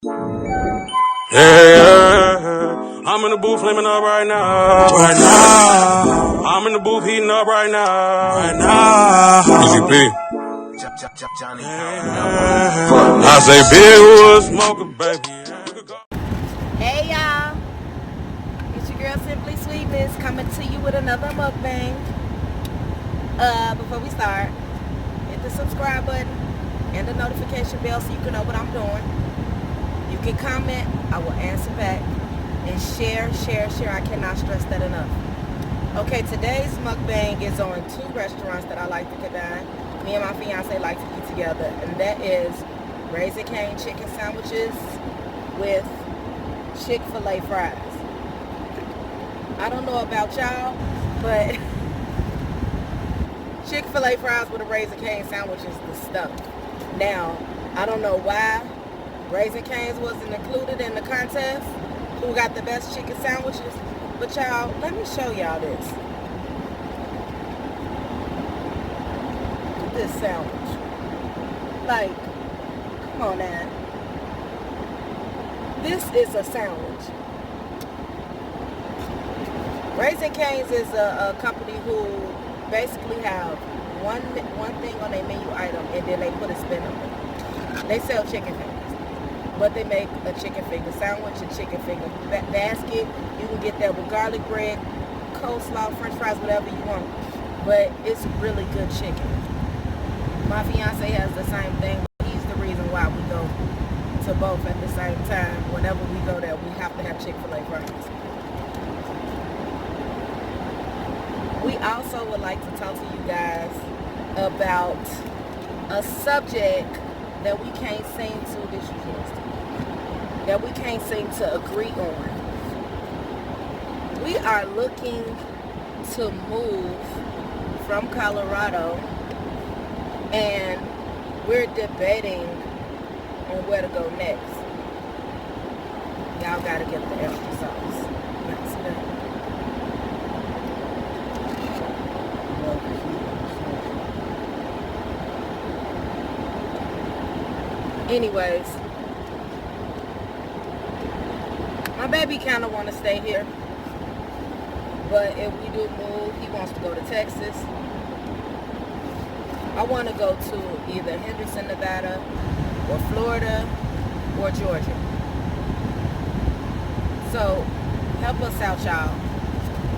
Yeah, I'm in the booth flaming up right now. Right now. I'm in the booth heating up right now. Right now. EGP. I say big wood smoker, baby. Hey y'all, it's your girl Simply Sweetness coming to you with another mukbang. Before we start, hit the subscribe button and the notification bell so you can know what I'm doing. You can comment, I will answer back, and share. I cannot stress that enough. Okay, today's mukbang is on two restaurants that I like to combine. Me and my fiance like to eat together, and that is Caine chicken sandwiches with Chick-fil-A fries. I don't know about y'all, but Chick-fil-A fries with a Caine sandwich is the stuff. Now, I don't know why Caines wasn't included in the contest, who got the best chicken sandwiches, but y'all, let me show y'all this. Look at this sandwich. Like, come on now. This is a sandwich. Caines is a company who basically have one thing on their menu item and then they put a spin on it. They sell chicken fingers, but they make a chicken finger sandwich, a chicken finger basket. You can get that with garlic bread, coleslaw, french fries, whatever you want. But it's really good chicken. My fiance has the same thing. He's the reason why we go to both at the same time. Whenever we go there, we have to have Chick-fil-A fries. We also would like to talk to you guys about a subject that we can't seem to, that we can't seem to agree on. We are looking to move from Colorado, and we're debating on where to go next. Y'all gotta get the extra sauce. See that? Anyways, my baby kind of want to stay here, but if we do move, he wants to go to Texas. I want to go to either Henderson, Nevada, or Florida, or Georgia. So, help us out, y'all.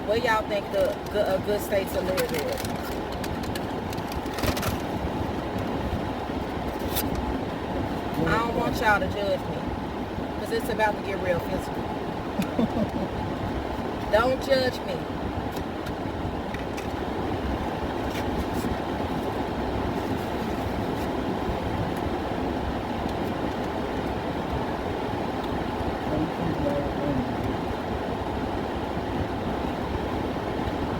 What y'all think a good state to live in? I don't want y'all to judge me, because it's about to get real physical. Don't judge me.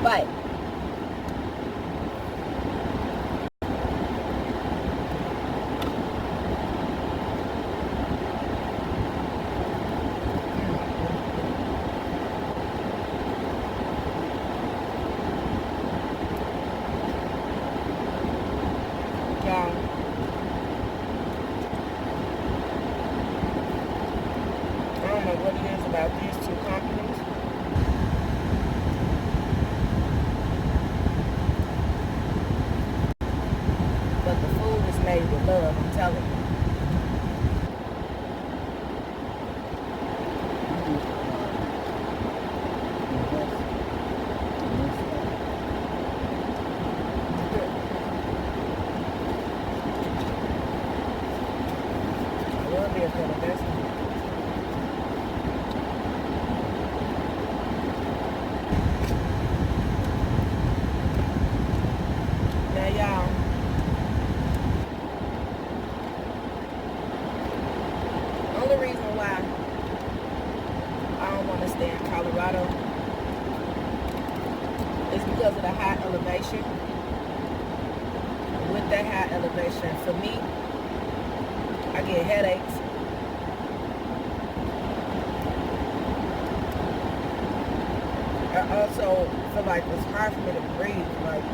But I don't know what it is about these two companies. But the food is made with love, I'm telling you. I will be a good investment. Now, y'all, only reason why I don't want to stay in Colorado is because of the high elevation. With that high elevation, for me, I get headaches. I also feel like it's hard for me to breathe. Like,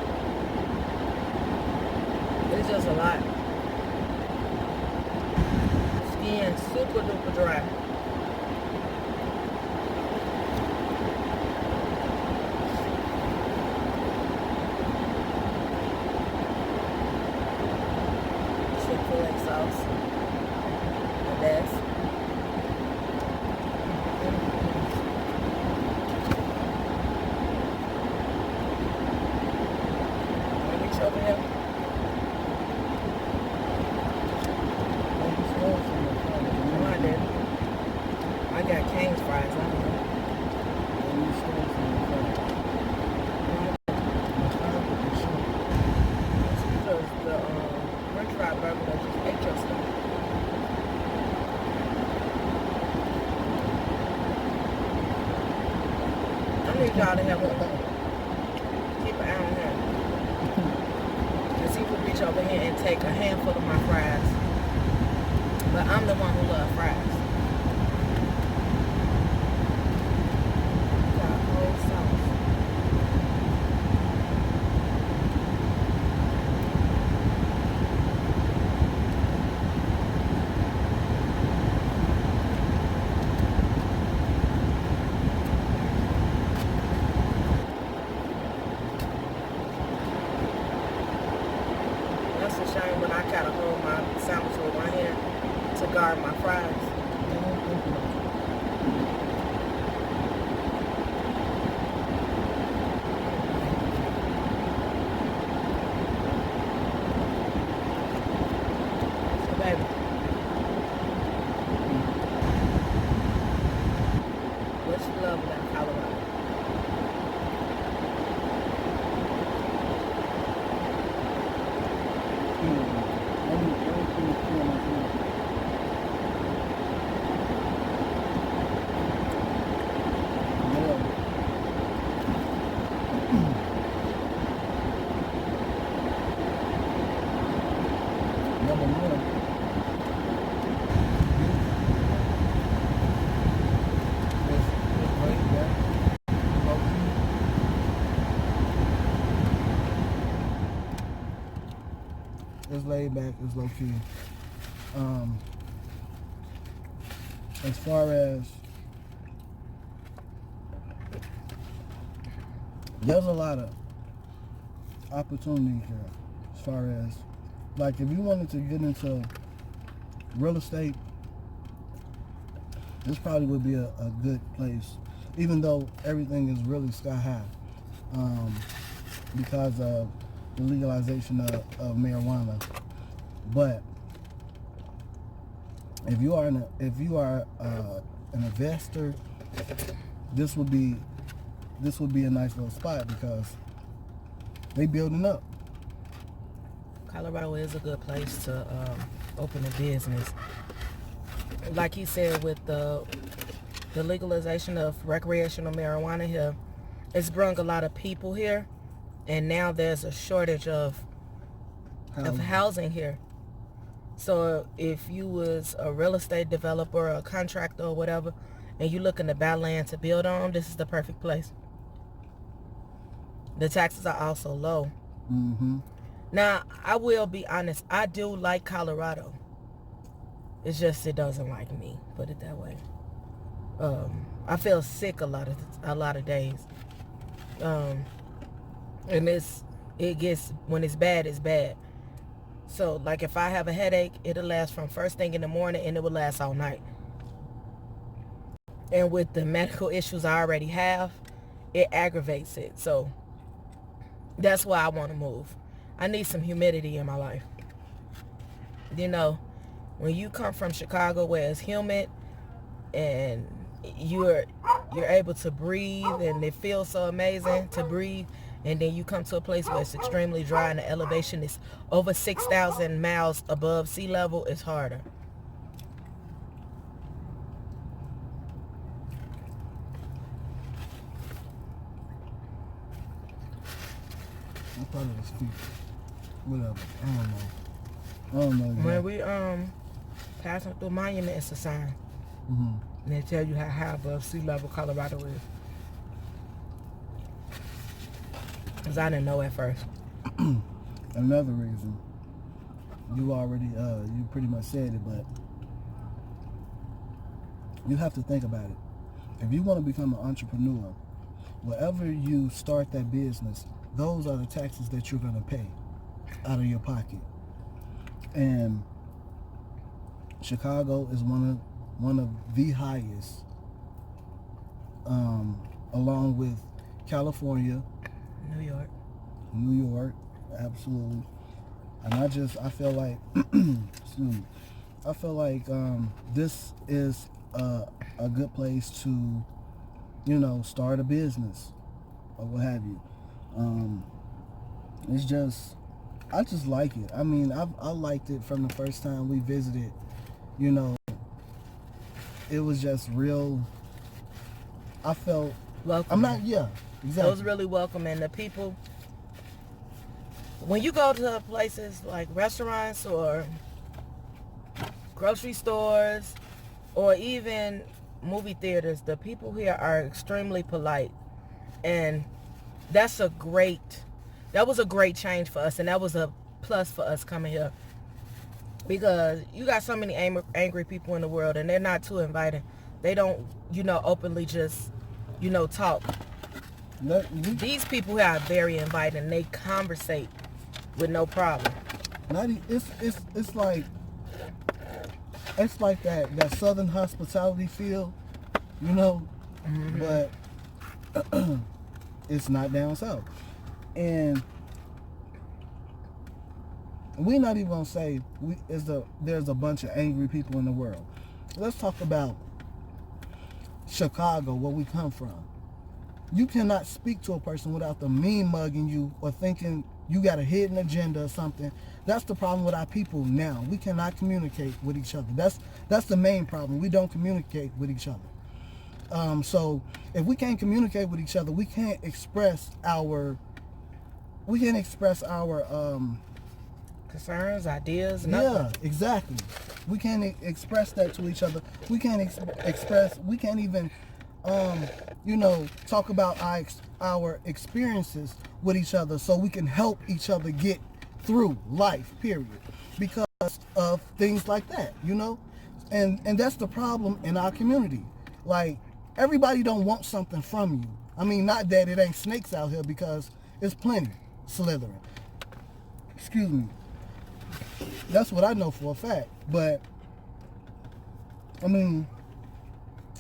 it's just a lot. skin super duper dry. Chick-fil-A sauce. The best. Reach over here. No, I didn't. I got Caine's fries. I don't know. It's because the French fry burger that just ate your stuff. I need y'all to help me. Keep an eye on him. Because he would reach over here and take a handful of my fries. But I'm the one who loves fries. Got whole sauce. That's a shame when I gotta hold my sandwich with one hand to guard my fries. So baby, what you love about Colorado? It's laid back, it's low key. As far as there's a lot of opportunity here. As far as like if you wanted to get into real estate, this probably would be a good place, even though everything is really sky high, because of the legalization of marijuana. But if you are an investor, this would be a nice little spot because they building up. Colorado is a good place to open a business. Like he said, with the legalization of recreational marijuana here, it's brought a lot of people here, and now there's a shortage of housing here. So if you was a real estate developer or a contractor or whatever, and you looking to buy land to build on, this is the perfect place. The taxes are also low. Mm-hmm. Now, I will be honest, I do like Colorado. It's just it doesn't like me, put it that way. I feel sick a lot of days. And it gets, when it's bad, it's bad. So, like, if I have a headache, it'll last from first thing in the morning, and it will last all night. And with the medical issues I already have, it aggravates it. So, that's why I want to move. I need some humidity in my life. You know, when you come from Chicago where it's humid and you're able to breathe and it feels so amazing to breathe, and then you come to a place where it's extremely dry and the elevation is over 6,000 miles above sea level, it's harder. I'm part of the speech. Whatever. I don't know. When we passing through Monument, it's a sign. Mm-hmm. And they tell you how high above sea level Colorado is. Because I didn't know at first. Another reason, you already, you pretty much said it, but You have to think about it. If you want to become an entrepreneur, wherever you start that business, those are the taxes that you're going to pay out of your pocket. And Chicago is one of the highest, along with California, New York, absolutely. And I feel like, excuse me, I feel like this is a good place to, start a business or what have you. It's just, I just like it. I mean, I liked it from the first time we visited. It was just real. I felt welcome. Exactly. It was really welcoming. The people, when you go to places like restaurants or grocery stores or even movie theaters, the people here are extremely polite, and that was a great change for us, and that was a plus for us coming here, because you got so many angry people in the world, and they're not too inviting. They don't openly just talk. These people here are very inviting. They conversate with no problem. It's like that Southern hospitality feel, Mm-hmm. but it's not down south. And we're not even gonna say there's a bunch of angry people in the world. Let's talk about Chicago, where we come from. You cannot speak to a person without them mean mugging you or thinking you got a hidden agenda or something. That's the problem with our people now. We cannot communicate with each other. That's the main problem. We don't communicate with each other. So if we can't communicate with each other, we can't express our concerns, ideas, nothing. Yeah, exactly. We can't express that to each other. We can't even talk about our experiences with each other, so we can help each other get through life, period, because of things like that, and that's the problem in our community. Like, everybody don't want something from you. I mean, not that it ain't snakes out here, because it's plenty slithering. Excuse me. That's what I know for a fact. But I mean,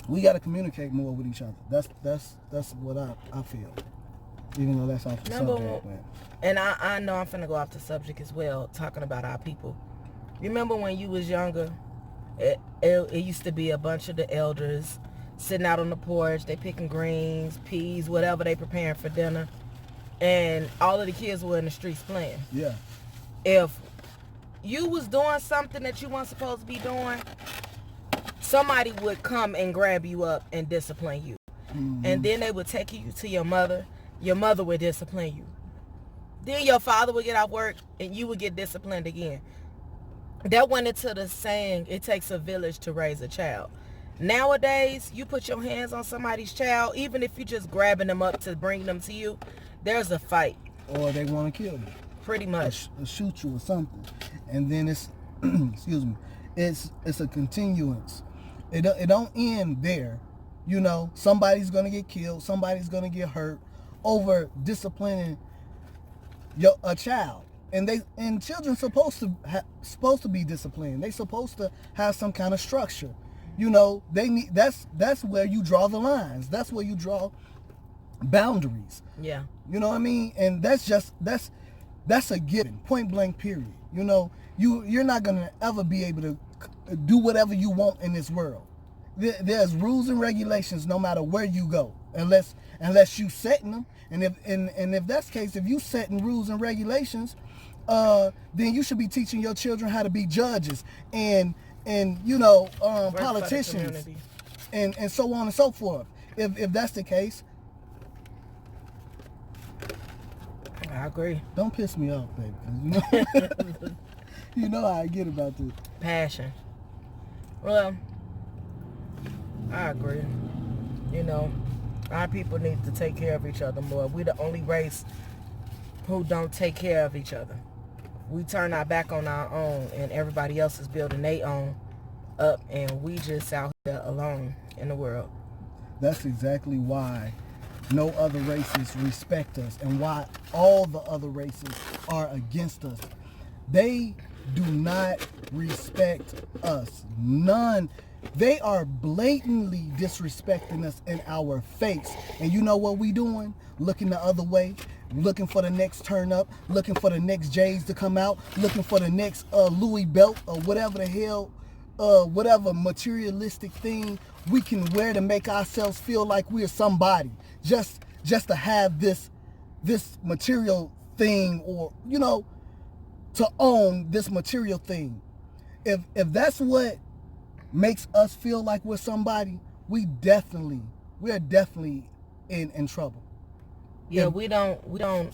we got to communicate more with each other. That's what I feel. Even though that's off the subject. And I know I'm finna go off the subject as well, talking about our people. Remember when you was younger, it used to be a bunch of the elders sitting out on the porch, they picking greens, peas, whatever they preparing for dinner, and all of the kids were in the streets playing. Yeah. If you was doing something that you weren't supposed to be doing, somebody would come and grab you up and discipline you. Mm-hmm. And then they would take you to your mother. Your mother would discipline you. Then your father would get off work and you would get disciplined again. That went into the saying, it takes a village to raise a child. Nowadays, you put your hands on somebody's child, even if you're just grabbing them up to bring them to you, there's a fight. Or they want to kill you. Pretty much. Or shoot you or something. And then it's, excuse me, it's a continuance. It don't end there. Somebody's going to get killed. Somebody's going to get hurt over disciplining a child. And children supposed to be disciplined. They supposed to have some kind of structure. They need, that's where you draw the lines. That's where you draw boundaries. Yeah. You know what I mean? And that's a given, point blank, period. You're not gonna ever be able to do whatever you want in this world. There's rules and regulations no matter where you go, unless you setting them. And if that's the case, if you setting rules and regulations, then you should be teaching your children how to be judges and politicians and so on and so forth. If that's the case, I agree. Don't piss me off, baby, because you know how I get about this. Passion. Well, I agree. Our people need to take care of each other more. We're the only race who don't take care of each other. We turn our back on our own, and everybody else is building their own. up, and we just out here alone in the world. That's exactly why no other races respect us and why all the other races are against us. They do not respect us. None. They are blatantly disrespecting us in our face. And you know what we doing? Looking the other way, looking for the next turn up, looking for the next J's to come out, looking for the next Louis belt or whatever the hell, whatever materialistic thing we can wear to make ourselves feel like we're somebody. Just to have this material thing, or to own this material thing. If that's what makes us feel like we're somebody, we're definitely in trouble. Yeah, we don't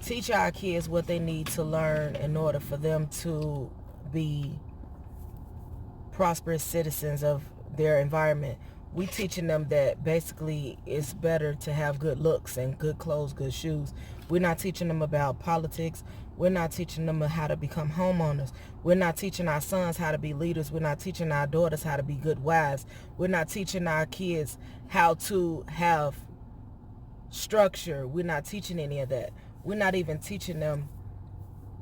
teach our kids what they need to learn in order for them to be prosperous citizens of their environment. We teaching them that basically it's better to have good looks and good clothes, good shoes. We're not teaching them about politics. We're not teaching them how to become homeowners. We're not teaching our sons how to be leaders. We're not teaching our daughters how to be good wives. We're not teaching our kids how to have structure. We're not teaching any of that. We're not even teaching them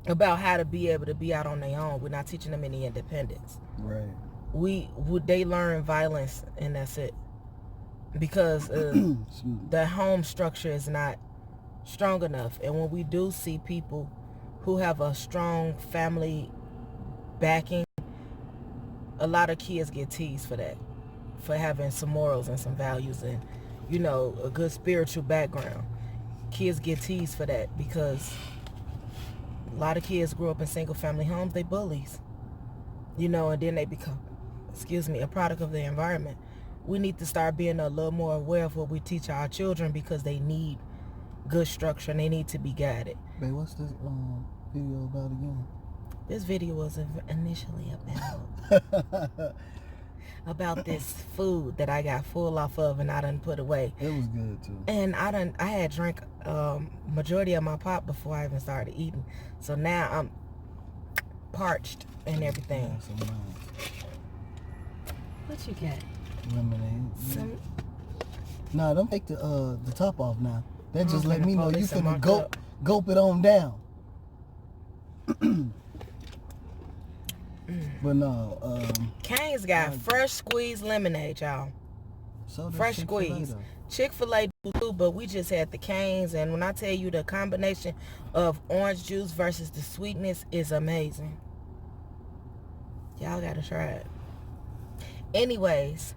about how to be able to be out on their own. We're not teaching them any independence. Right. They learn violence, and that's it, because the home structure is not strong enough. And when we do see people who have a strong family backing, a lot of kids get teased for that, for having some morals and some values and a good spiritual background. Kids get teased for that because a lot of kids grow up in single family homes. They bullies, and then they become a product of the environment. We need to start being a little more aware of what we teach our children, because they need good structure and they need to be guided. Babe, what's this video about again? This video was initially about this food that I got full off of and I done put away. It was good too. And I had drank majority of my pop before I even started eating. So now I'm parched and everything. Yeah, What you got? Lemonade. Nah, don't take the top off now. That just let me know you finna gulp it on down. But no, Caine's got fresh squeezed lemonade, y'all. So fresh squeeze. Chick-fil-A do too, but we just had the Caines, and when I tell you the combination of orange juice versus the sweetness is amazing. Y'all gotta try it. Anyways,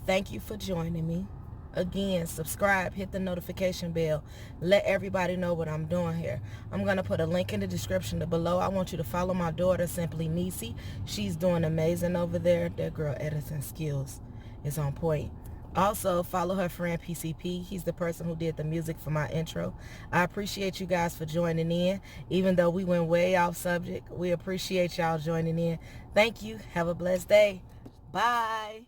thank you for joining me. Again, subscribe, hit the notification bell, let everybody know what I'm doing here. I'm going to put a link in the description below. I want you to follow my daughter, Simply Niecy. She's doing amazing over there. That girl editing skills is on point. Also, follow her friend PCP. He's the person who did the music for my intro. I appreciate you guys for joining in. Even though we went way off subject, we appreciate y'all joining in. Thank you. Have a blessed day. Bye.